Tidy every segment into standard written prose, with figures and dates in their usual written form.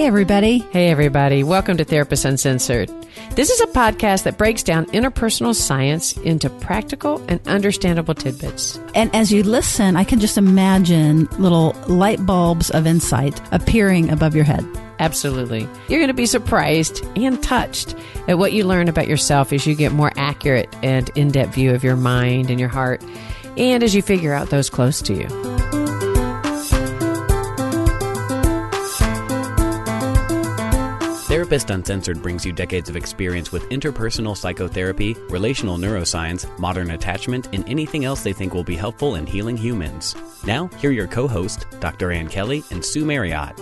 everybody. Hey, everybody. Welcome to Therapists Uncensored. This is a podcast that breaks down interpersonal science into practical and understandable tidbits. And as you listen, I can just imagine little light bulbs of insight appearing above your head. Absolutely. You're going to be surprised and touched at what you learn about yourself as you get more accurate and in-depth view of your mind and your heart, and as you figure out those close to you. Therapist Uncensored brings you decades of experience with interpersonal psychotherapy, relational neuroscience, modern attachment, and anything else they think will be helpful in healing humans. Now, here are your co-hosts, Dr. Ann Kelly and Sue Marriott.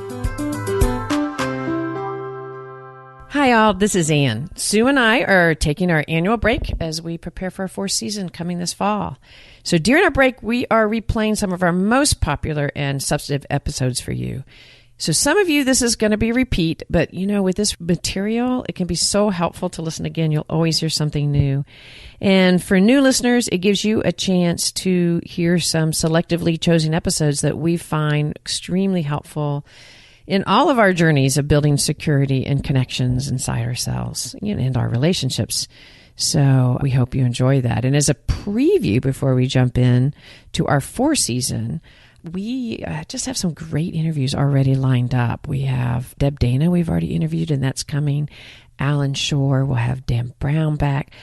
Hi, all. This is Ann. Sue and I are taking our annual break as we prepare for our fourth season coming this fall. So during our break, we are replaying some of our most popular and substantive episodes for you. So some of you, this is going to be a repeat, but with this material, it can be so helpful to listen again. You'll always hear something new. And for new listeners, it gives you a chance to hear some selectively chosen episodes that we find extremely helpful in all of our journeys of building security and connections inside ourselves and our relationships. So we hope you enjoy that. And as a preview before we jump in to our fourth season, we just have some great interviews already lined up. We have Deb Dana we've already interviewed, and that's coming. Alan Shore. We'll have Dan Brown back.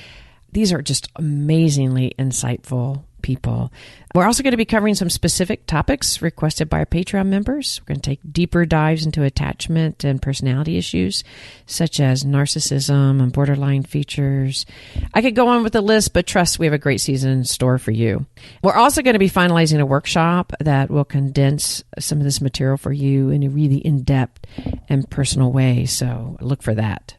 These are just amazingly insightful people. We're also going to be covering some specific topics requested by our Patreon members. We're going to take deeper dives into attachment and personality issues, such as narcissism and borderline features. I could go on with the list, but trust, we have a great season in store for you. We're also going to be finalizing a workshop that will condense some of this material for you in a really in-depth and personal way, so look for that.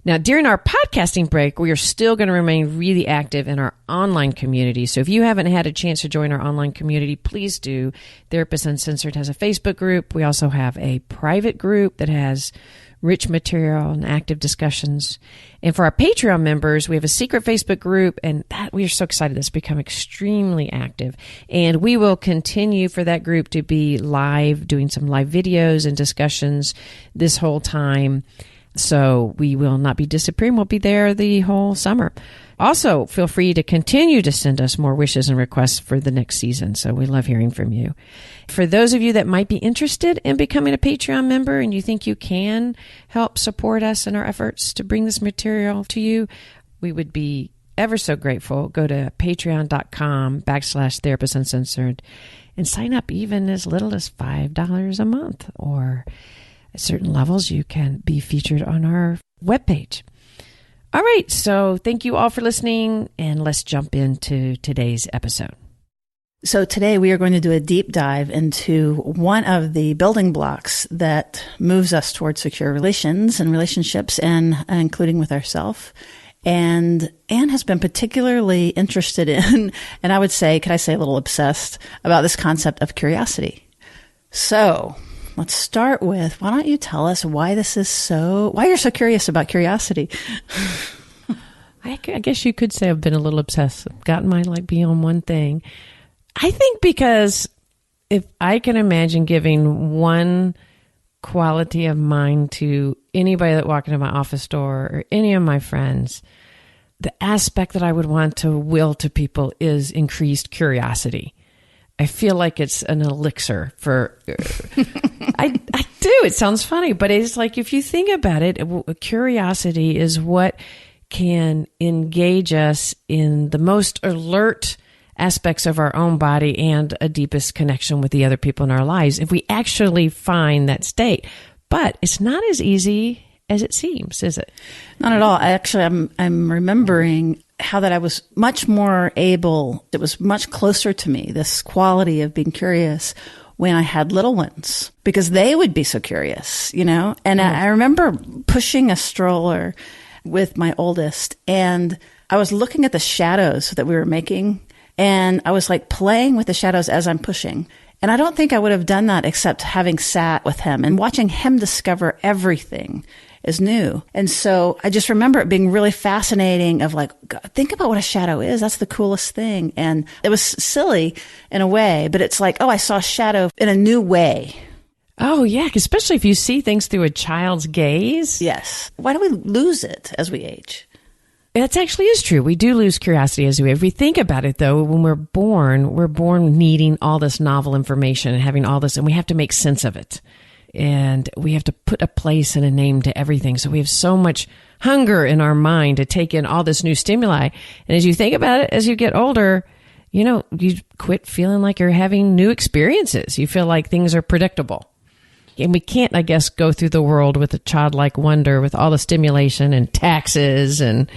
Now, during our podcasting break, we are still going to remain really active in our online community. So if you haven't had a chance to join our online community, please do. Therapists Uncensored has a Facebook group. We also have a private group that has rich material and active discussions. And for our Patreon members, we have a secret Facebook group, and that we are so excited that's become extremely active. And we will continue for that group to be live, doing some live videos and discussions this whole time. So we will not be disappearing. We'll be there the whole summer. Also, feel free to continue to send us more wishes and requests for the next season. So we love hearing from you. For those of you that might be interested in becoming a Patreon member and you think you can help support us in our efforts to bring this material to you, we would be ever so grateful. Go to patreon.com/Therapists Uncensored and sign up even as little as $5 a month, or at certain levels, you can be featured on our webpage. All right, so thank you all for listening, and let's jump into today's episode. So today we are going to do a deep dive into one of the building blocks that moves us towards secure relations and relationships, and including with ourselves. And Anne has been particularly interested in, and I would say, could I say a little obsessed about this concept of curiosity. So let's start with, why don't you tell us why you're so curious about curiosity? I guess you could say I've been a little obsessed, gotten my be on one thing. I think because if I can imagine giving one quality of mine to anybody that walked into my office door or any of my friends, the aspect that I would want to will to people is increased curiosity. I feel like it's an elixir for, I do. It sounds funny, but it's like, if you think about it, curiosity is what can engage us in the most alert aspects of our own body and a deepest connection with the other people in our lives, if we actually find that state. But it's not as easy as it seems, is it? Not at all. I'm remembering how that I was much more able, it was much closer to me, this quality of being curious, when I had little ones, because they would be so curious, And I remember pushing a stroller with my oldest, and I was looking at the shadows that we were making, and I was playing with the shadows as I'm pushing. And I don't think I would have done that except having sat with him and watching him discover everything is new. And so I just remember it being really fascinating of think about what a shadow is. That's the coolest thing. And it was silly in a way, but it's I saw a shadow in a new way. Oh, yeah, especially if you see things through a child's gaze. Yes. Why do we lose it as we age? That actually is true. We do lose curiosity as we age. If we think about it, though, when we're born needing all this novel information and having all this, and we have to make sense of it. And we have to put a place and a name to everything. So we have so much hunger in our mind to take in all this new stimuli. And as you think about it, as you get older, you quit feeling like you're having new experiences. You feel like things are predictable. And we can't, I guess, go through the world with a childlike wonder with all the stimulation and taxes and...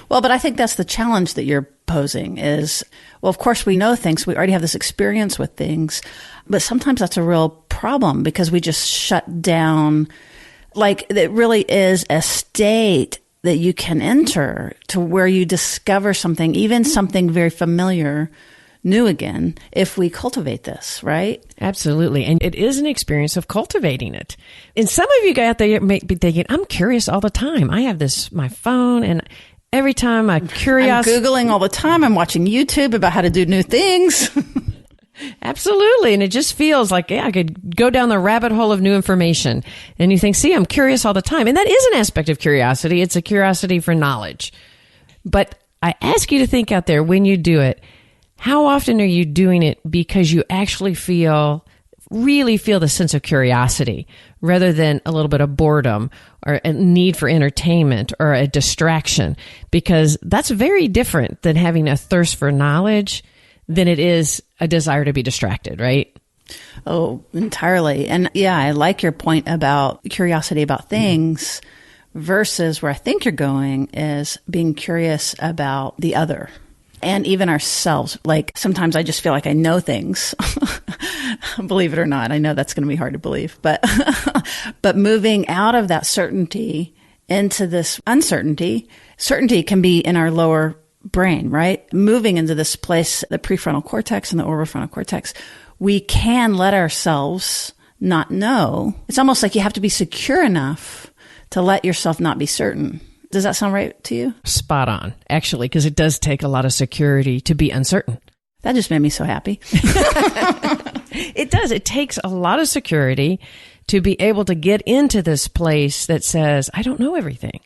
Well, but I think that's the challenge that you're posing is, well, of course we know things. We already have this experience with things. But sometimes that's a real problem because we just shut down. Like, it really is a state that you can enter to where you discover something, even something very familiar, new again, if we cultivate this, right? Absolutely. And it is an experience of cultivating it. And some of you out there may be thinking, I'm curious all the time. I have my phone, and every time I'm curious. I'm Googling all the time. I'm watching YouTube about how to do new things. Absolutely. And it just feels like, I could go down the rabbit hole of new information. And you think, see, I'm curious all the time. And that is an aspect of curiosity. It's a curiosity for knowledge. But I ask you to think out there when you do it, how often are you doing it because you actually really feel the sense of curiosity rather than a little bit of boredom or a need for entertainment or a distraction? Because that's very different than having a thirst for knowledge than it is a desire to be distracted, right? Oh, entirely. And yeah, I like your point about curiosity about things versus where I think you're going is being curious about the other and even ourselves. Like sometimes I just feel like I know things, believe it or not. I know that's going to be hard to believe, but moving out of that certainty into this uncertainty, certainty can be in our lower brain, right? Moving into this place, the prefrontal cortex and the orbitofrontal cortex, we can let ourselves not know. It's almost like you have to be secure enough to let yourself not be certain. Does that sound right to you? Spot on, actually, because it does take a lot of security to be uncertain. That just made me so happy. It does. It takes a lot of security to be able to get into this place that says, I don't know everything.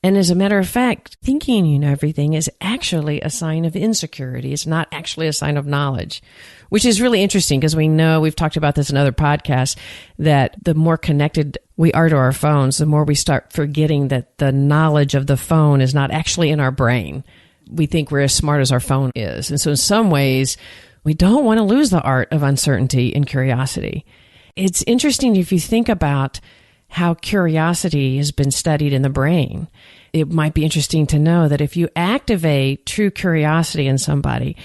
And as a matter of fact, thinking you know everything is actually a sign of insecurity. It's not actually a sign of knowledge, which is really interesting because we know, we've talked about this in other podcasts, that the more connected we are to our phones, the more we start forgetting that the knowledge of the phone is not actually in our brain. We think we're as smart as our phone is. And so in some ways, we don't want to lose the art of uncertainty and curiosity. It's interesting if you think about how curiosity has been studied in the brain. It might be interesting to know that if you activate true curiosity in somebody,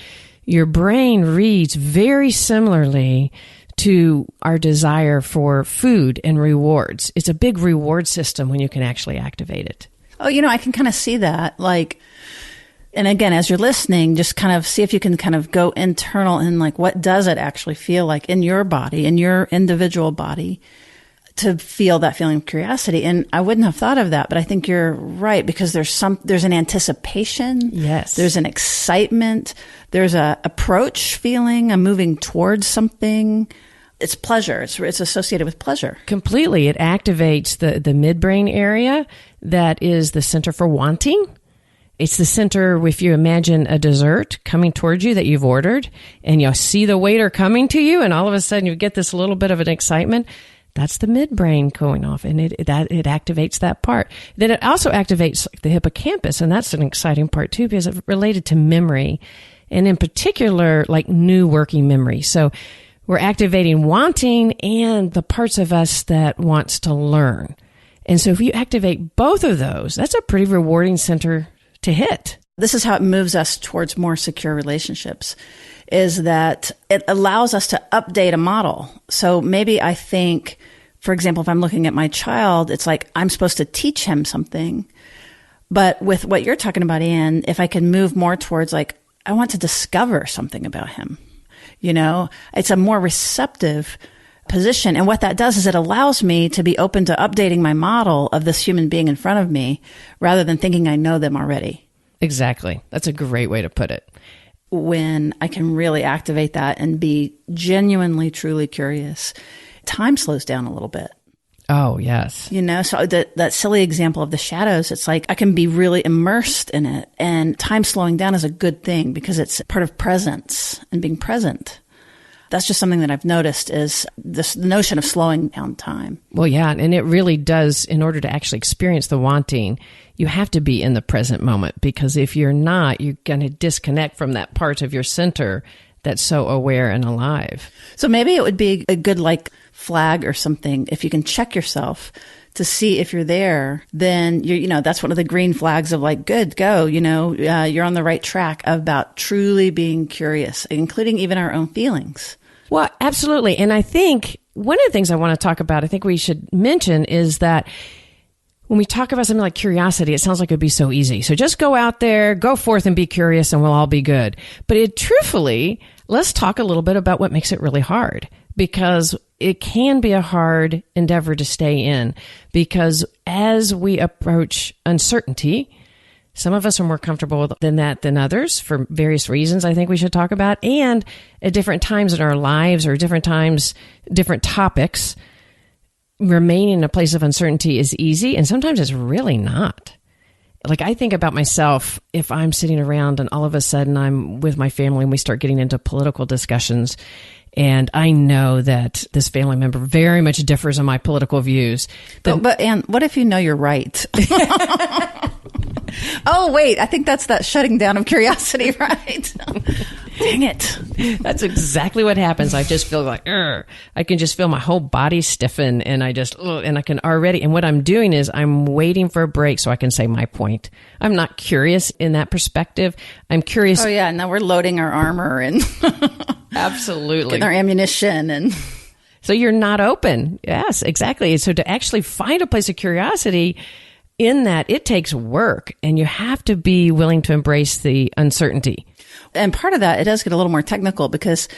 your brain reads very similarly to our desire for food and rewards. It's a big reward system when you can actually activate it. Oh, I can kind of see that. Like, and again, as you're listening, just kind of see if you can kind of go internal and like, what does it actually feel like in your body, in your individual body, to feel that feeling of curiosity. And I wouldn't have thought of that, but I think you're right because there's an anticipation. Yes. There's an excitement. There's a approach feeling, a moving towards something. It's pleasure. It's associated with pleasure. Completely. It activates the midbrain area that is the center for wanting. It's the center, if you imagine a dessert coming towards you that you've ordered and you see the waiter coming to you and all of a sudden you get this little bit of an excitement. That's the midbrain going off, and it activates that part. Then it also activates the hippocampus, and that's an exciting part too because it's related to memory, and in particular, like new working memory. So we're activating wanting and the parts of us that wants to learn. And so if you activate both of those, that's a pretty rewarding center to hit. This is how it moves us towards more secure relationships, is that it allows us to update a model. So maybe I think, for example, if I'm looking at my child, it's like I'm supposed to teach him something. But with what you're talking about, Anne, if I can move more towards like, I want to discover something about him, it's a more receptive position. And what that does is it allows me to be open to updating my model of this human being in front of me rather than thinking I know them already. Exactly. That's a great way to put it. When I can really activate that and be genuinely, truly curious. time slows down a little bit. Oh, yes. You know, so that silly example of the shadows, it's like I can be really immersed in it, and time slowing down is a good thing because it's part of presence and being present. That's just something that I've noticed is this notion of slowing down time. Well, yeah, and it really does, in order to actually experience the wanting, you have to be in the present moment, because if you're not, you're going to disconnect from that part of your center that's so aware and alive. So maybe it would be a good flag or something, if you can check yourself to see if you're there, then that's one of the green flags of good, go, you're on the right track about truly being curious, including even our own feelings. Well, absolutely. And I think one of the things I want to talk about, I think we should mention, is that when we talk about something like curiosity, it sounds like it'd be so easy. So just go out there, go forth and be curious, and we'll all be good. But truthfully, let's talk a little bit about what makes it really hard, because it can be a hard endeavor to stay in, because as we approach uncertainty, some of us are more comfortable than others for various reasons I think we should talk about. And at different times in our lives, or different times, different topics, remaining in a place of uncertainty is easy, and sometimes it's really not. I think about myself, if I'm sitting around and all of a sudden I'm with my family and we start getting into political discussions, and I know that this family member very much differs in my political views. But Anne, what if you're right? Oh, wait, I think that's that shutting down of curiosity, right? Dang it. That's exactly what happens. I just feel I can just feel my whole body stiffen, and I can already, and what I'm doing is I'm waiting for a break so I can say my point. I'm not curious in that perspective. I'm curious. Oh, yeah. Now we're loading our armor and absolutely getting our ammunition, and so you're not open. Yes, exactly. So to actually find a place of curiosity in that, it takes work, and you have to be willing to embrace the uncertainty. And part of that, it does get a little more technical because,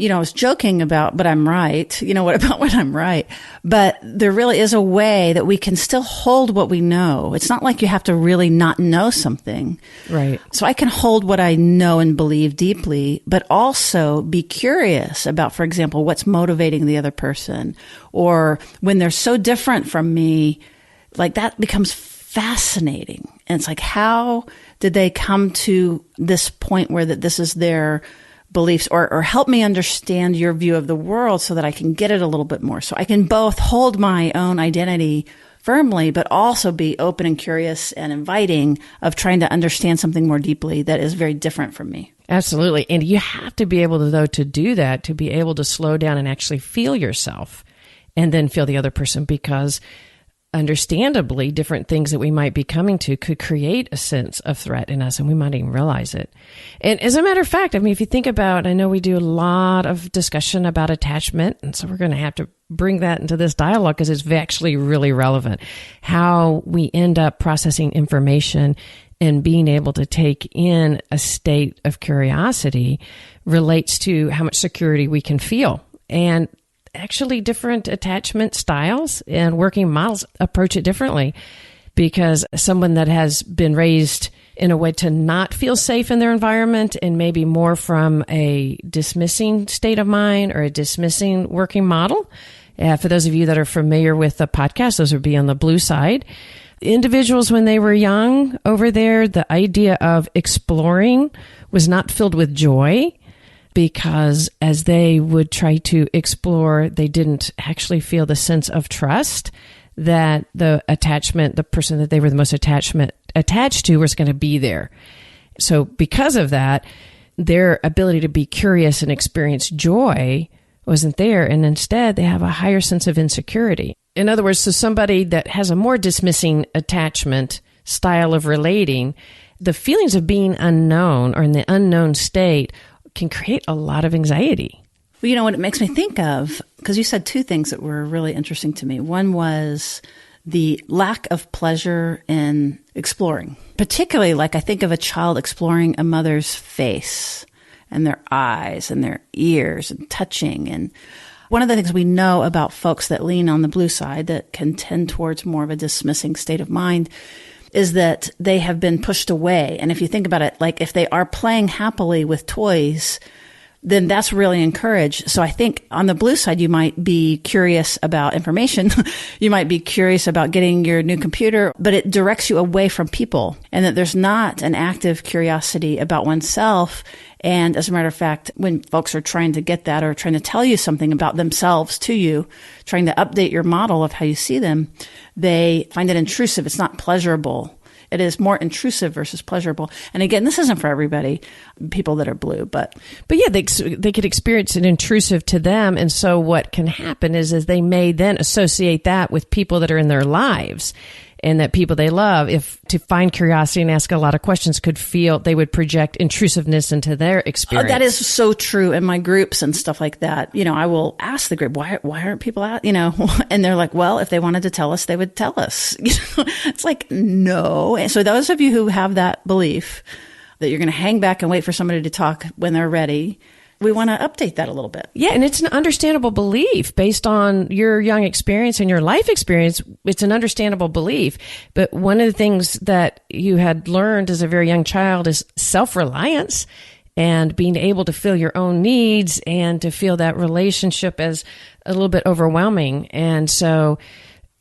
I was joking about, but I'm right. What I'm right. But there really is a way that we can still hold what we know. It's not like you have to really not know something. Right. So I can hold what I know and believe deeply, but also be curious about, for example, what's motivating the other person, or when they're so different from me, that becomes fascinating. And it's how did they come to this point where this is their beliefs, or help me understand your view of the world so that I can get it a little bit more. So I can both hold my own identity firmly, but also be open and curious and inviting of trying to understand something more deeply that is very different from me. Absolutely. And you have to be able to do that, to be able to slow down and actually feel yourself and then feel the other person, because understandably, different things that we might be coming to could create a sense of threat in us, and we might even realize it. And as a matter of fact, if you think about, I know we do a lot of discussion about attachment, and so we're going to have to bring that into this dialogue because it's actually really relevant. How we end up processing information and being able to take in a state of curiosity relates to how much security we can feel. And actually, different attachment styles and working models approach it differently, because someone that has been raised in a way to not feel safe in their environment, and maybe more from a dismissing state of mind or a dismissing working model. For those of you that are familiar with the podcast, those would be on the blue side. Individuals, when they were young over there, the idea of exploring was not filled with joy, because as they would try to explore, they didn't actually feel the sense of trust that the person that they were the most attached to was going to be there. So because of that, their ability to be curious and experience joy wasn't there. And instead, they have a higher sense of insecurity. In other words, so somebody that has a more dismissing attachment style of relating, the feelings of being unknown or in the unknown state can create a lot of anxiety. Well, what it makes me think of, because you said two things that were really interesting to me. One was the lack of pleasure in exploring, particularly I think of a child exploring a mother's face and their eyes and their ears and touching. And one of the things we know about folks that lean on the blue side, that can tend towards more of a dismissing state of mind, is that they have been pushed away. And if you think about it, if they are playing happily with toys, then that's really encouraged. So I think on the blue side, you might be curious about information. You might be curious about getting your new computer, but it directs you away from people, and that there's not an active curiosity about oneself. And as a matter of fact, when folks are trying to get that or trying to tell you something about themselves to you, trying to update your model of how you see them, they find it intrusive. It's not pleasurable. It is more intrusive versus pleasurable. And again, this isn't for everybody, people that are blue, but yeah, they could experience it intrusive to them. And so what can happen is they may then associate that with people that are in their lives, and that people they love, if to find curiosity and ask a lot of questions, could feel they would project intrusiveness into their experience. That is so true in my groups and stuff like that. I will ask the group, why aren't people out, and they're like, well, if they wanted to tell us, they would tell us. It's like, no. And so those of you who have that belief that you're going to hang back and wait for somebody to talk when they're ready, we want to update that a little bit. Yeah, and it's an understandable belief based on your young experience and your life experience. It's an understandable belief. But one of the things that you had learned as a very young child is self-reliance and being able to feel your own needs and to feel that relationship as a little bit overwhelming. And so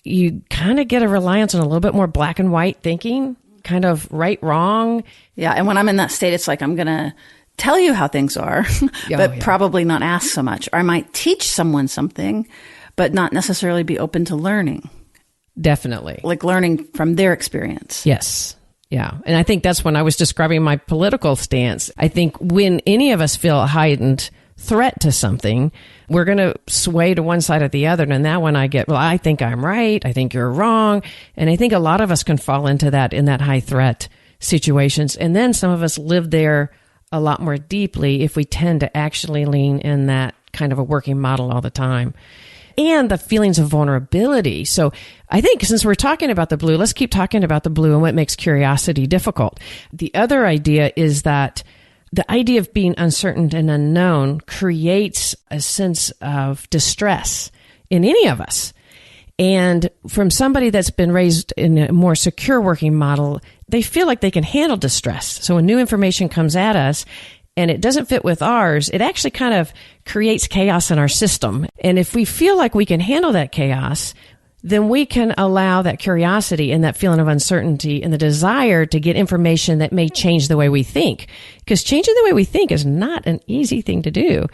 you kind of get a reliance on a little bit more black and white thinking, kind of right, wrong. Yeah, and when I'm in that state, it's like I'm going to tell you how things are, but probably not ask so much. Or I might teach someone something, but not necessarily be open to learning. Definitely. Like learning from their experience. Yes. Yeah. And I think that's when I was describing my political stance. I think when any of us feel a heightened threat to something, we're going to sway to one side or the other. And that one I get, well, I think I'm right. I think you're wrong. And I think a lot of us can fall into that in that high threat situations. And then some of us live there a lot more deeply if we tend to actually lean in that kind of a working model all the time. And the feelings of vulnerability. So I think since we're talking about the blue, let's keep talking about the blue and what makes curiosity difficult. The other idea is that the idea of being uncertain and unknown creates a sense of distress in any of us. And from somebody that's been raised in a more secure working model, they feel like they can handle distress. So when new information comes at us and it doesn't fit with ours, it actually kind of creates chaos in our system. And if we feel like we can handle that chaos, then we can allow that curiosity and that feeling of uncertainty and the desire to get information that may change the way we think. Because changing the way we think is not an easy thing to do.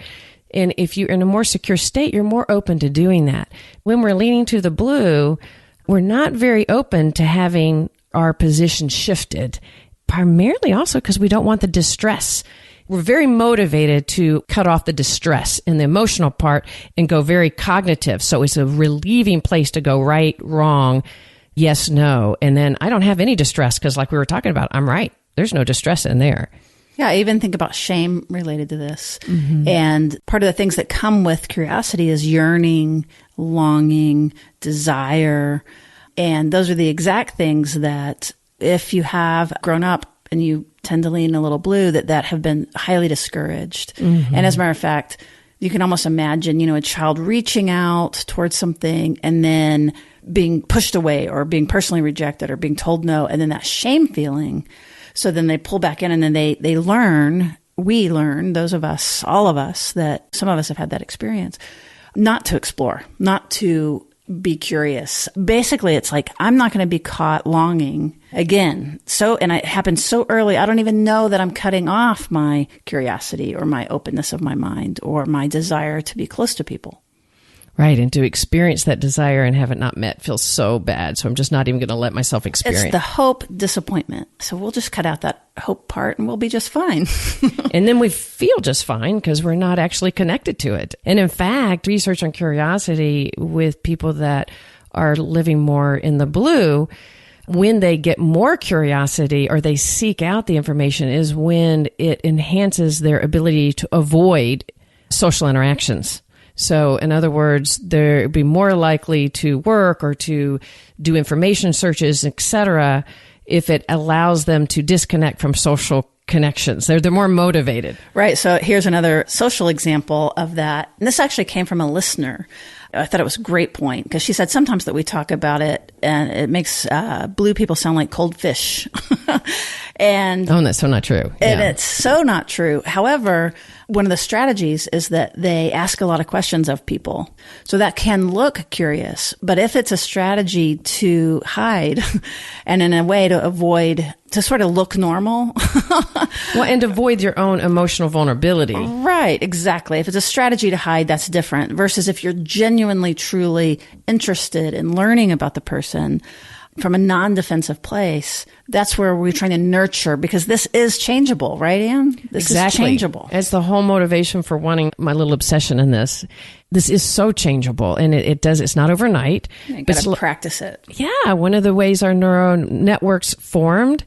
And if you're in a more secure state, you're more open to doing that. When we're leaning to the blue, we're not very open to having our position shifted, primarily also because we don't want the distress. We're very motivated to cut off the distress in the emotional part and go very cognitive. So it's a relieving place to go right, wrong, yes, no. And then I don't have any distress because like we were talking about, I'm right. There's no distress in there. Yeah, I even think about shame related to this. Mm-hmm. And part of the things that come with curiosity is yearning, longing, desire. And those are the exact things that if you have grown up and you tend to lean a little blue, that have been highly discouraged. Mm-hmm. And as a matter of fact, you can almost imagine, a child reaching out towards something and then being pushed away or being personally rejected or being told no, and then that shame feeling. So then they pull back in and then they learn, we learn, those of us, all of us, that some of us have had that experience, not to explore, not to be curious. Basically, it's like, I'm not going to be caught longing again. And it happened so early, I don't even know that I'm cutting off my curiosity or my openness of my mind or my desire to be close to people. Right. And to experience that desire and have it not met feels so bad. So I'm just not even going to let myself experience. It's the hope disappointment. So we'll just cut out that hope part and we'll be just fine. And then we feel just fine because we're not actually connected to it. And in fact, research on curiosity with people that are living more in the blue, when they get more curiosity or they seek out the information is when it enhances their ability to avoid social interactions. So in other words, they'll be more likely to work or to do information searches, et cetera, if it allows them to disconnect from social connections. They're more motivated. Right. So here's another social example of that. And this actually came from a listener. I thought it was a great point because she said sometimes that we talk about it and it makes blue people sound like cold fish. And that's so not true. And it's so not true. However, one of the strategies is that they ask a lot of questions of people. So that can look curious. But if it's a strategy to hide and in a way to avoid, to sort of look normal. Well, and avoid your own emotional vulnerability. Right, exactly. If it's a strategy to hide, that's different. Versus if you're genuinely, truly interested in learning about the person from a non-defensive place, that's where we're trying to nurture, because this is changeable, right, Anne? This is changeable. It's the whole motivation for wanting my little obsession in this. This is so changeable, and it's not overnight. You got to practice it. Yeah, one of the ways our neural networks formed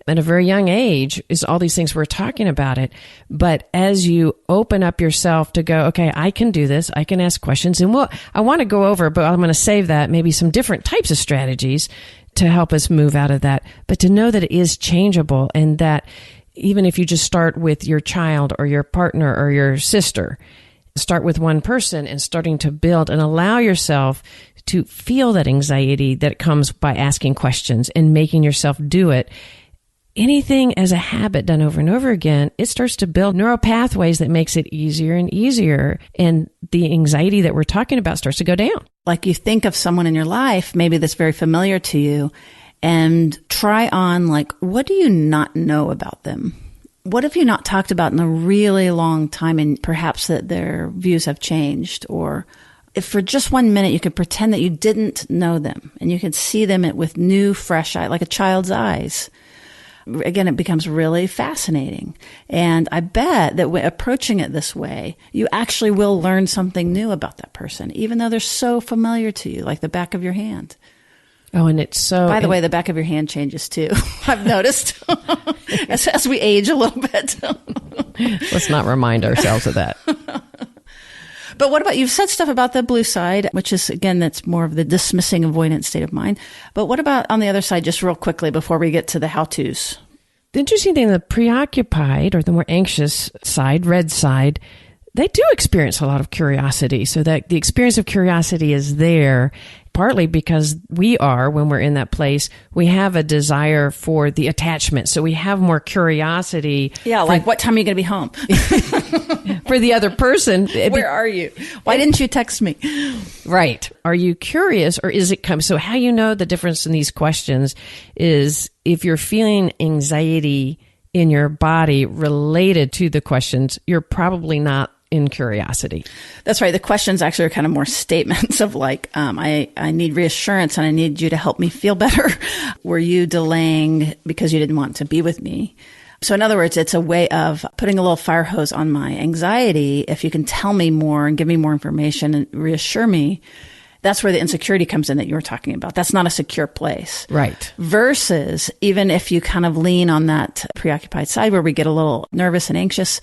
at a very young age is all these things we're talking about it. But as you open up yourself to go, okay, I can do this, I can ask questions, and I want to go over, but I'm going to save that, maybe some different types of strategies to help us move out of that. But to know that it is changeable, and that even if you just start with your child or your partner or your sister, start with one person and starting to build and allow yourself to feel that anxiety that comes by asking questions and making yourself do it. Anything as a habit done over and over again, it starts to build neural pathways that makes it easier and easier. And the anxiety that we're talking about starts to go down. Like you think of someone in your life, maybe that's very familiar to you, and try on, like, what do you not know about them? What have you not talked about in a really long time, and perhaps that their views have changed? Or if for just 1 minute you could pretend that you didn't know them and you could see them with new, fresh eyes, like a child's eyes. Again, it becomes really fascinating. And I bet that approaching it this way, you actually will learn something new about that person, even though they're so familiar to you, like the back of your hand. Oh, and it's so... By the way, the back of your hand changes too, I've noticed, as we age a little bit. Let's not remind ourselves of that. But what about, you've said stuff about the blue side, which is, again, that's more of the dismissing avoidant state of mind. But what about on the other side, just real quickly before we get to the how-tos? The interesting thing, the preoccupied or the more anxious side, red side, they do experience a lot of curiosity. So that the experience of curiosity is there, partly because when we're in that place, we have a desire for the attachment. So we have more curiosity. Yeah, like what time are you going to be home? For the other person. Where are you? Why didn't you text me? Right. Are you curious, or is it so how you know the difference in these questions is if you're feeling anxiety in your body related to the questions, you're probably not in curiosity. That's right. The questions actually are kind of more statements of like, I need reassurance and I need you to help me feel better. Were you delaying because you didn't want to be with me? So in other words, it's a way of putting a little fire hose on my anxiety. If you can tell me more and give me more information and reassure me, that's where the insecurity comes in that you were talking about. That's not a secure place. Right. Versus even if you kind of lean on that preoccupied side where we get a little nervous and anxious,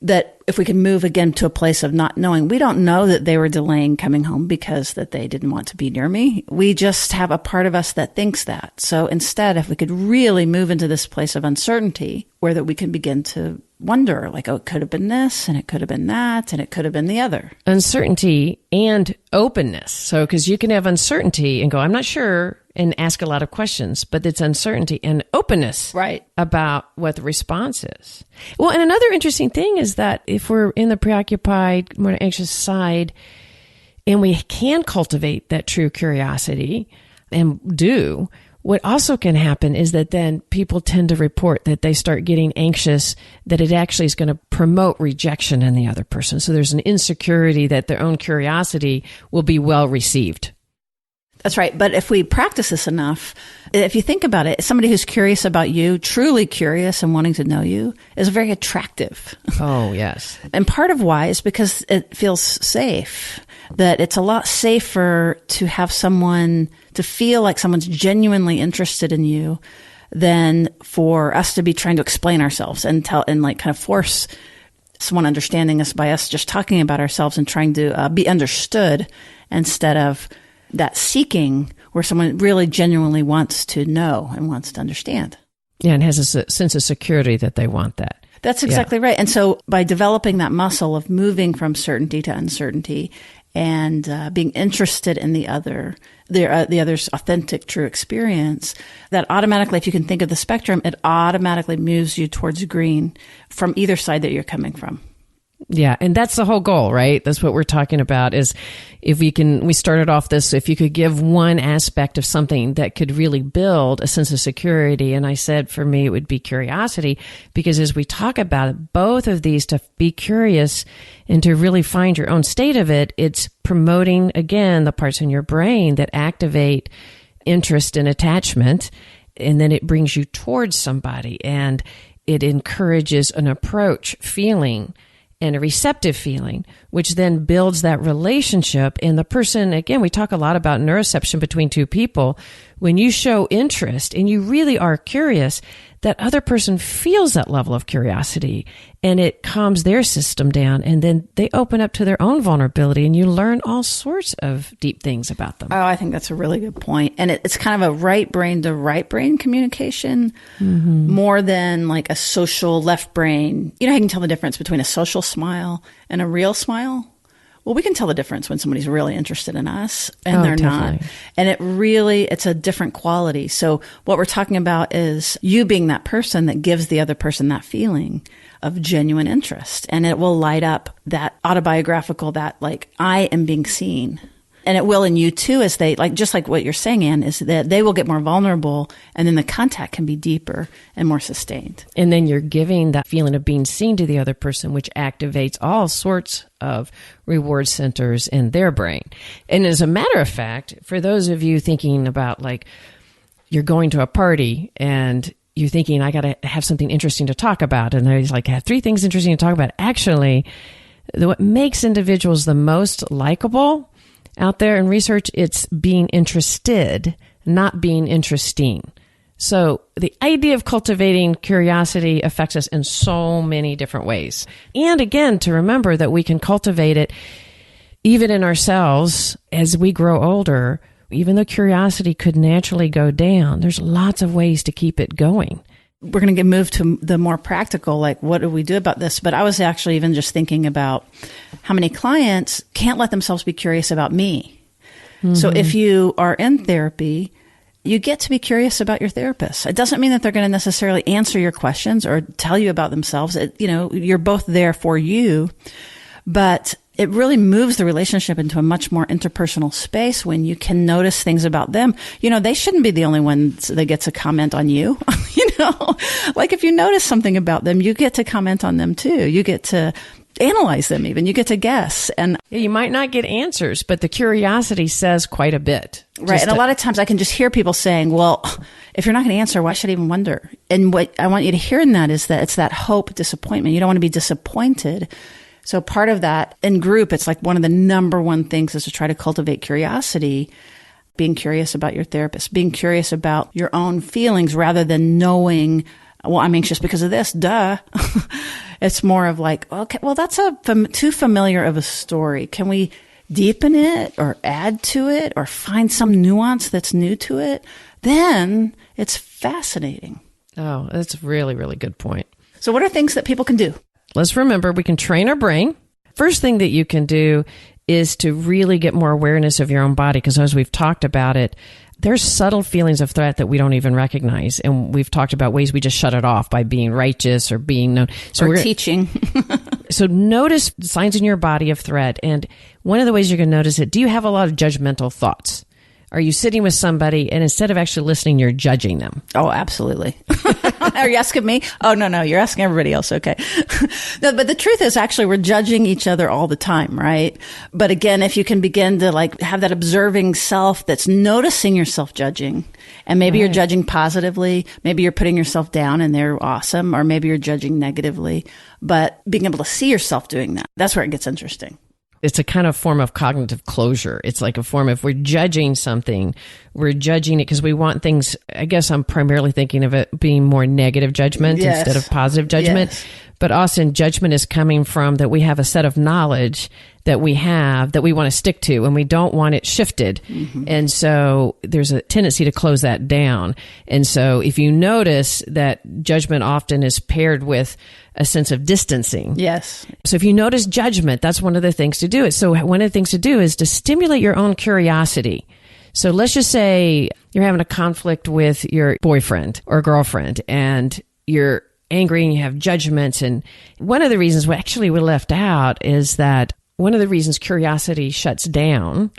that if we can move again to a place of not knowing, we don't know that they were delaying coming home because that they didn't want to be near me. We just have a part of us that thinks that. So instead, if we could really move into this place of uncertainty where that we can begin to wonder, like, oh, it could have been this and it could have been that and it could have been the other. Uncertainty and openness. So, because you can have uncertainty and go, I'm not sure, and ask a lot of questions, but it's uncertainty and openness right about what the response is. Well, and another interesting thing is that if we're in the preoccupied, more anxious side, and we can cultivate that true curiosity and do, what also can happen is that then people tend to report that they start getting anxious, that it actually is going to promote rejection in the other person. So there's an insecurity that their own curiosity will be well received. That's right. But if we practice this enough, if you think about it, somebody who's curious about you, truly curious and wanting to know you, is very attractive. Oh, yes. And part of why is because it feels safe, that it's a lot safer to have someone, to feel like someone's genuinely interested in you than for us to be trying to explain ourselves and like kind of force someone understanding us by us just talking about ourselves and trying to be understood instead of that seeking where someone really genuinely wants to know and wants to understand. Yeah, and has a sense of security that they want that. That's exactly right. And so by developing that muscle of moving from certainty to uncertainty and being interested in the other's authentic, true experience, that automatically, if you can think of the spectrum, it automatically moves you towards green from either side that you're coming from. Yeah. And that's the whole goal, right? That's what we're talking about is we started off this, if you could give one aspect of something that could really build a sense of security. And I said, for me, it would be curiosity, because as we talk about it, both of these, to be curious and to really find your own state of it, it's promoting, again, the parts in your brain that activate interest and attachment. And then it brings you towards somebody, and it encourages an approach feeling and a receptive feeling, which then builds that relationship. And the person, again, we talk a lot about neuroception between two people. When you show interest and you really are curious, that other person feels that level of curiosity, and it calms their system down. And then they open up to their own vulnerability, and you learn all sorts of deep things about them. Oh, I think that's a really good point. And it's kind of a right brain to right brain communication, more than like a social left brain. You know, I can tell the difference between a social smile and a real smile. Well, we can tell the difference when somebody's really interested in us and they're definitely not. And it's a different quality. So what we're talking about is you being that person that gives the other person that feeling of genuine interest. And it will light up that autobiographical, that like, I am being seen. And it will in you too, as they, like, just like what you're saying, Anne, is that they will get more vulnerable, and then the contact can be deeper and more sustained. And then you're giving that feeling of being seen to the other person, which activates all sorts of reward centers in their brain. And as a matter of fact, for those of you thinking about, like, you're going to a party and you're thinking, I got to have something interesting to talk about. And there's like, I have 3 things interesting to talk about. Actually, what makes individuals the most likable out there in research, it's being interested, not being interesting. So the idea of cultivating curiosity affects us in so many different ways. And again, to remember that we can cultivate it even in ourselves as we grow older. Even though curiosity could naturally go down, there's lots of ways to keep it going. We're going to move to the more practical, like, what do we do about this? But I was actually even just thinking about how many clients can't let themselves be curious about me. So if you are in therapy, you get to be curious about your therapist. It doesn't mean that they're going to necessarily answer your questions or tell you about themselves. You're both there for you, but it really moves the relationship into a much more interpersonal space when you can notice things about them. They shouldn't be the only ones that get to comment on you. Like, if you notice something about them, you get to comment on them too. You get to analyze them even. You get to guess. And you might not get answers, but the curiosity says quite a bit. Right. And a lot of times I can just hear people saying, well, if you're not going to answer, why should I even wonder? And what I want you to hear in that is that it's that hope, disappointment. You don't want to be disappointed. So part of that in group, it's like one of the number one things is to try to cultivate curiosity, being curious about your therapist, being curious about your own feelings rather than knowing, well, I'm anxious because of this, duh. It's more of like, okay, well, that's too familiar of a story. Can we deepen it or add to it or find some nuance that's new to it? Then it's fascinating. Oh, that's a really, really good point. So what are things that people can do? Let's remember, we can train our brain. First thing that you can do is to really get more awareness of your own body, because as we've talked about it, there's subtle feelings of threat that we don't even recognize. And we've talked about ways we just shut it off by being righteous or being known. So we're teaching. So notice signs in your body of threat. And one of the ways you're going to notice it, do you have a lot of judgmental thoughts? Are you sitting with somebody and instead of actually listening, you're judging them? Oh, absolutely. Are you asking me? Oh, no, you're asking everybody else. Okay. No, but the truth is actually we're judging each other all the time, right? But again, if you can begin to like have that observing self that's noticing yourself judging, and maybe you're judging positively, maybe you're putting yourself down and they're awesome, or maybe you're judging negatively, but being able to see yourself doing that, that's where it gets interesting. It's a kind of form of cognitive closure. It's like a form of, if we're judging something, we're judging it because we want things, I guess I'm primarily thinking of it being more negative judgment instead of positive judgment. Yes. But often judgment is coming from that we have a set of knowledge that we have that we want to stick to, and we don't want it shifted. Mm-hmm. And so there's a tendency to close that down. And so if you notice that judgment often is paired with a sense of distancing. Yes. So if you notice judgment, that's one of the things to do. So one of the things to do is to stimulate your own curiosity. So let's just say you're having a conflict with your boyfriend or girlfriend, and you're angry and you have judgments. And one of the reasons we left out is that one of the reasons curiosity shuts down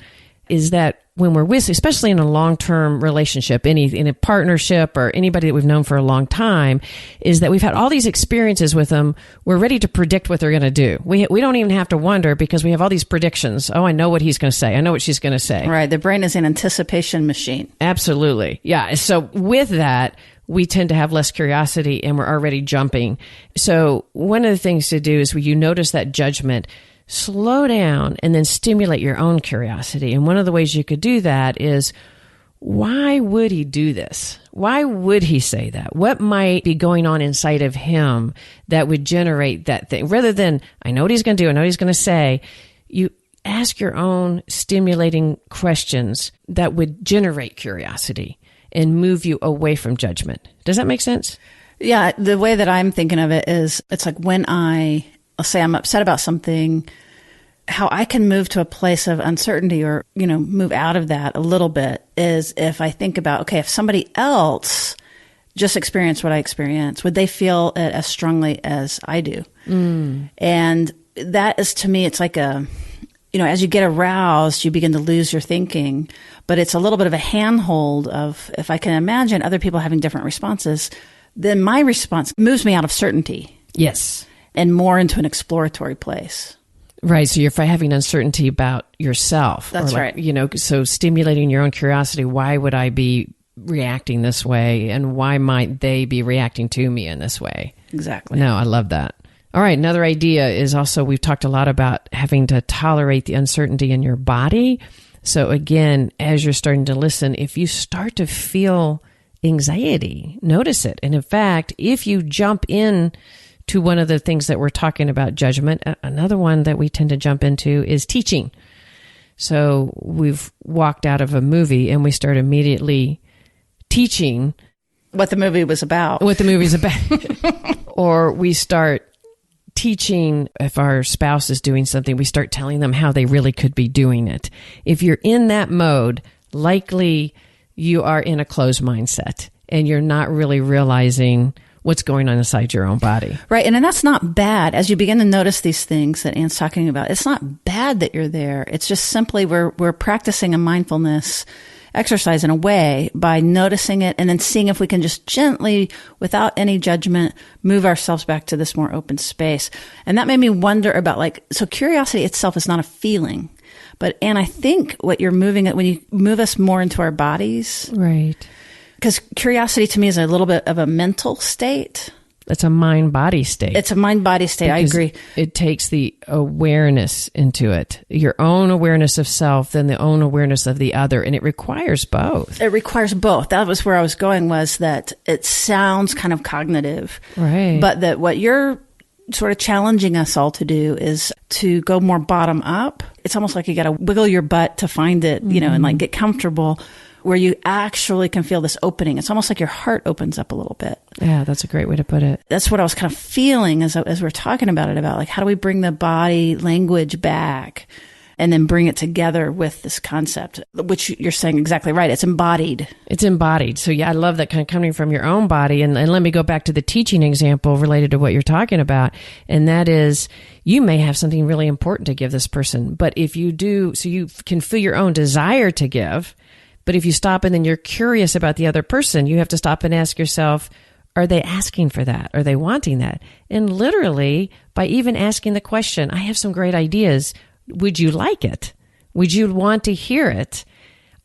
is that when we're with, especially in a long-term relationship, in a partnership or anybody that we've known for a long time, is that we've had all these experiences with them. We're ready to predict what they're going to do. We don't even have to wonder because we have all these predictions. Oh, I know what he's going to say. I know what she's going to say. Right. The brain is an anticipation machine. Absolutely. Yeah. So with that, we tend to have less curiosity and we're already jumping. So one of the things to do is when you notice that judgment, slow down and then stimulate your own curiosity. And one of the ways you could do that is, why would he do this? Why would he say that? What might be going on inside of him that would generate that thing? Rather than, I know what he's going to do, I know what he's going to say, you ask your own stimulating questions that would generate curiosity and move you away from judgment. Does that make sense? Yeah. The way that I'm thinking of it is, it's like when I'll say I'm upset about something, how I can move to a place of uncertainty or, move out of that a little bit is if I think about, okay, if somebody else just experienced what I experienced, would they feel it as strongly as I do? Mm. And that is, to me, it's like as you get aroused, you begin to lose your thinking, but it's a little bit of a handhold of, if I can imagine other people having different responses, then my response moves me out of certainty. Yes. And more into an exploratory place. Right. So you're having uncertainty about yourself. That's right. So stimulating your own curiosity. Why would I be reacting this way? And why might they be reacting to me in this way? Exactly. No, I love that. All right. Another idea is also, we've talked a lot about having to tolerate the uncertainty in your body. So again, as you're starting to listen, if you start to feel anxiety, notice it. And in fact, if you jump in to one of the things that we're talking about, judgment, another one that we tend to jump into is teaching. So we've walked out of a movie and we start immediately teaching what the movie was about. Or we start teaching, if our spouse is doing something, we start telling them how they really could be doing it. If you're in that mode, likely you are in a closed mindset and you're not really realizing what's going on inside your own body. Right. And that's not bad. As you begin to notice these things that Anne's talking about, it's not bad that you're there. It's just simply we're practicing a mindfulness exercise in a way by noticing it and then seeing if we can just gently, without any judgment, move ourselves back to this more open space. And that made me wonder about so curiosity itself is not a feeling. But Anne, I think what you're moving at when you move us more into our bodies. Right. Because curiosity to me is a little bit of a mental state. It's a mind-body state. It's a mind-body state. Because I agree. It takes the awareness into it, your own awareness of self, then the own awareness of the other, and it requires both. It requires both. That was where I was going, was that it sounds kind of cognitive. Right. But that what you're sort of challenging us all to do is to go more bottom up. It's almost like you got to wiggle your butt to find it, and get comfortable, where you actually can feel this opening. It's almost like your heart opens up a little bit. Yeah, that's a great way to put it. That's what I was kind of feeling as we're talking about it, about how do we bring the body language back and then bring it together with this concept, which you're saying exactly right. It's embodied. It's embodied. So yeah, I love that kind of coming from your own body. And let me go back to the teaching example related to what you're talking about. And that is, you may have something really important to give this person, but if you do, so you can feel your own desire to give. But if you stop and then you're curious about the other person, you have to stop and ask yourself, are they asking for that? Are they wanting that? And literally, by even asking the question, I have some great ideas. Would you like it? Would you want to hear it?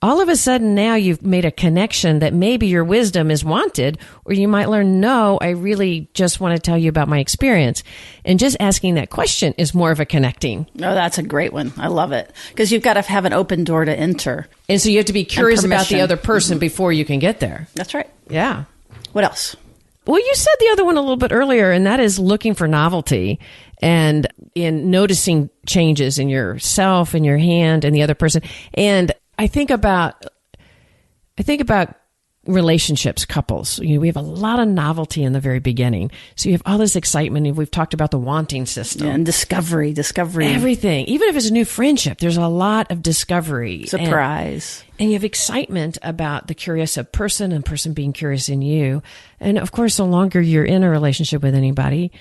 All of a sudden now you've made a connection that maybe your wisdom is wanted, or you might learn, no, I really just want to tell you about my experience. And just asking that question is more of a connecting. Oh, that's a great one. I love it. Because you've got to have an open door to enter. And so you have to be curious about the other person before you can get there. That's right. Yeah. What else? Well, you said the other one a little bit earlier, and that is looking for novelty. and in noticing changes in yourself and your hand and the other person. And I think about relationships, couples. We have a lot of novelty in the very beginning. So you have all this excitement. We've talked about the wanting system. Yeah, and discovery. Everything. Even if it's a new friendship, there's a lot of discovery. Surprise. And you have excitement about the curious of person and person being curious in you. And of course, the longer you're in a relationship with anybody,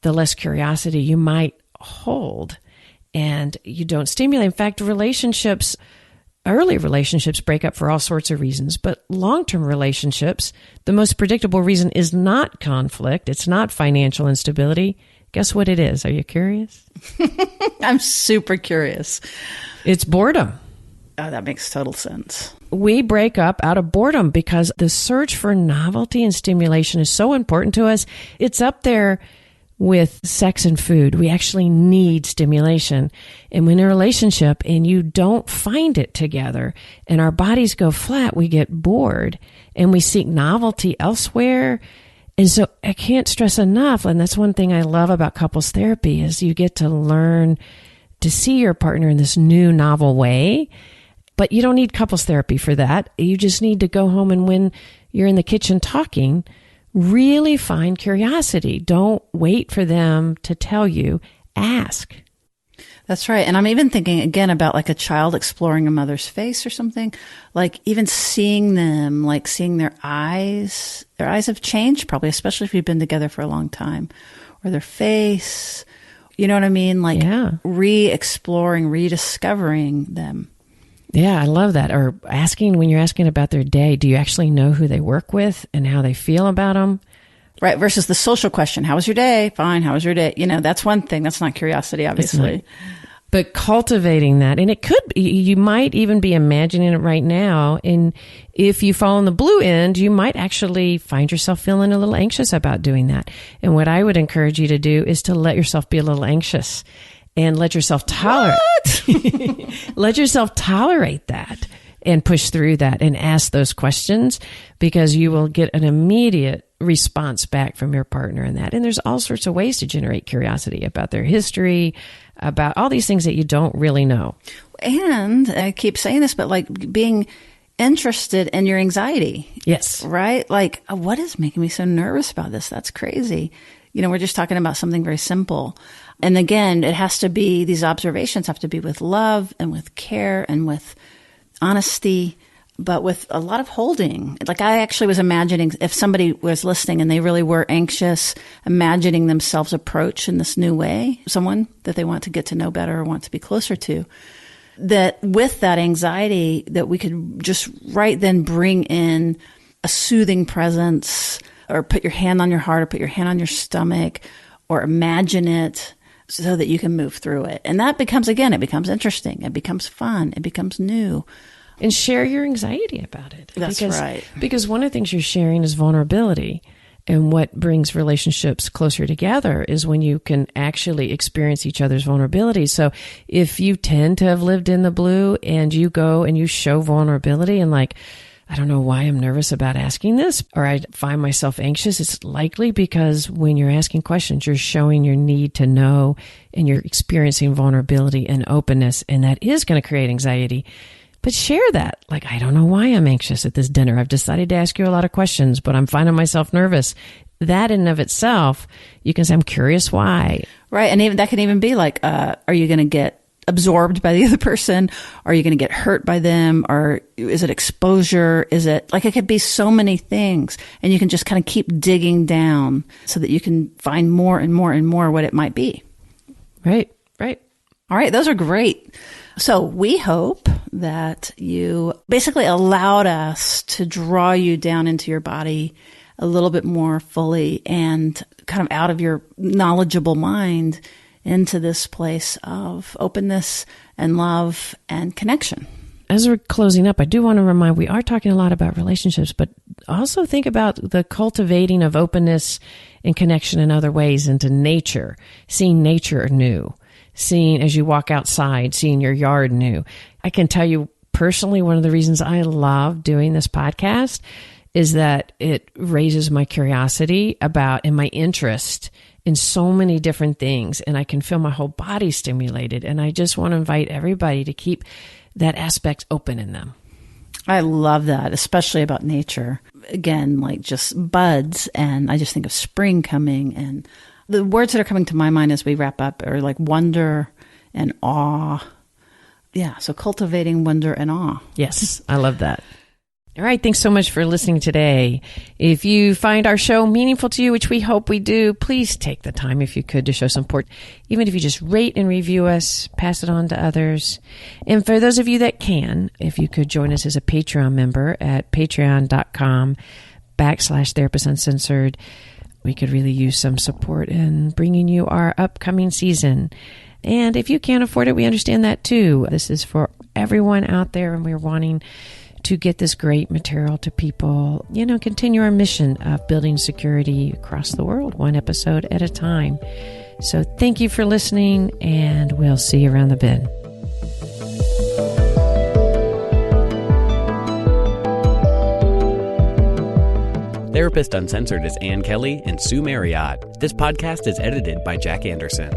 the less curiosity you might hold. And you don't stimulate. In fact, early relationships break up for all sorts of reasons, but long-term relationships, the most predictable reason is not conflict. It's not financial instability. Guess what it is? Are you curious? I'm super curious. It's boredom. Oh, that makes total sense. We break up out of boredom because the search for novelty and stimulation is so important to us. It's up there with sex and food. We actually need stimulation. And when in a relationship and you don't find it together and our bodies go flat, we get bored and we seek novelty elsewhere. And so I can't stress enough, and that's one thing I love about couples therapy, is you get to learn to see your partner in this new novel way. But you don't need couples therapy for that. You just need to go home, and when you're in the kitchen talking, really find curiosity. Don't wait for them to tell you. Ask. That's right. And I'm even thinking again about like a child exploring a mother's face or something, like even seeing them, like seeing their eyes. Their eyes have changed probably, especially if you've been together for a long time, or their face. You know what I mean? Like re-exploring, rediscovering them. Yeah, I love that. Or when you're asking about their day, do you actually know who they work with and how they feel about them? Right. Versus the social question. How was your day? Fine. How was your day? That's one thing. That's not curiosity, obviously. But cultivating that, and it could be, you might even be imagining it right now. And if you fall on the blue end, you might actually find yourself feeling a little anxious about doing that. And what I would encourage you to do is to let yourself be a little anxious. And let yourself tolerate that and push through that and ask those questions, because you will get an immediate response back from your partner in that. And there's all sorts of ways to generate curiosity about their history, about all these things that you don't really know. And I keep saying this, but like being interested in your anxiety. Yes. Right? Like, what is making me so nervous about this? That's crazy. We're just talking about something very simple. And again, these observations have to be with love and with care and with honesty, but with a lot of holding. Like I actually was imagining, if somebody was listening and they really were anxious, imagining themselves approach in this new way, someone that they want to get to know better or want to be closer to, that with that anxiety, that we could just right then bring in a soothing presence, or put your hand on your heart, or put your hand on your stomach, or imagine it, so that you can move through it. And that becomes, again, it becomes interesting. It becomes fun. It becomes new. And share your anxiety about it. That's right. Because one of the things you're sharing is vulnerability. And what brings relationships closer together is when you can actually experience each other's vulnerability. So if you tend to have lived in the blue and you go and you show vulnerability and like, I don't know why I'm nervous about asking this, or I find myself anxious, it's likely because when you're asking questions, you're showing your need to know and you're experiencing vulnerability and openness, and that is going to create anxiety. But share that. Like, I don't know why I'm anxious at this dinner. I've decided to ask you a lot of questions, but I'm finding myself nervous. That in and of itself, you can say, I'm curious why. Right. And even that can even be like, are you going to get absorbed by the other person? Are you going to get hurt by them? Or is it exposure? Is it like, it could be so many things, and you can just kind of keep digging down so that you can find more and more and more what it might be. Right. All right. Those are great. So we hope that you basically allowed us to draw you down into your body a little bit more fully and kind of out of your knowledgeable mind into this place of openness and love and connection. As we're closing up, I do want to remind, we are talking a lot about relationships, but also think about the cultivating of openness and connection in other ways into nature, seeing nature anew, seeing as you walk outside, seeing your yard new. I can tell you personally, one of the reasons I love doing this podcast is that it raises my curiosity about and my interest in so many different things, and I can feel my whole body stimulated. And I just want to invite everybody to keep that aspect open in them. I love that, especially about nature. Again, like just buds, and I just think of spring coming, and the words that are coming to my mind as we wrap up are like wonder and awe. Yeah, so cultivating wonder and awe. Yes, I love that. All right, thanks so much for listening today. If you find our show meaningful to you, which we hope we do, please take the time, if you could, to show support. Even if you just rate and review us, pass it on to others. And for those of you that can, if you could join us as a Patreon member at patreon.com/Therapist Uncensored, we could really use some support in bringing you our upcoming season. And if you can't afford it, we understand that too. This is for everyone out there, and we're wanting to get this great material to people, continue our mission of building security across the world, one episode at a time. So thank you for listening, and we'll see you around the bend. Therapist Uncensored is Ann Kelly and Sue Marriott. This podcast is edited by Jack Anderson.